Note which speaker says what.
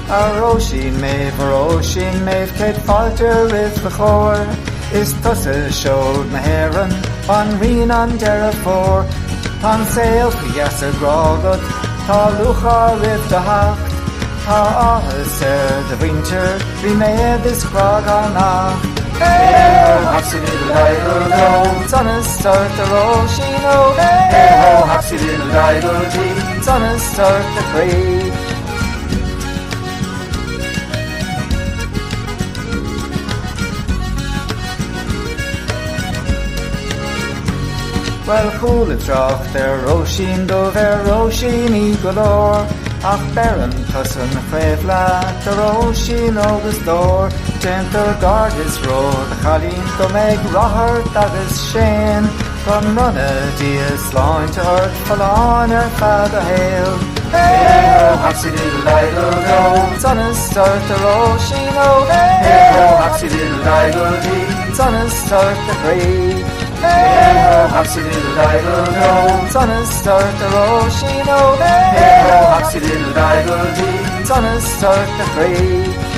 Speaker 1: Róisín méh céad fáilte rith de chóir, is tusa seoid na hÉireann, an rion an deire fór, tá saol fias a grágad, tá lucha rith de hacht, tá áthas de bhaintear, bhí méad is crag an nacht. Hey-ho, hapsy little diddle do, Sanna start the Róisín o. Hey-ho, hapsy little diddle dee, Sanna start the creed. Well, cool it droch Róisín do Róisín I galore, ach beran tusan na chréfla Róisín agus dór, gentle gardas road the chalín go meg rothart agus Shane, gon runna días láin to earth falán fad a hail. Hey-ho, hapsy little diddle do, Sanna start the Róisín o. Hey-ho, hapsy little diddle dee, Sanna start the creed. Hey-ho, hapsy little diddle do, Sanna start the Róisín o. Hey-ho, hapsy little diddle dee, Sanna start the creed.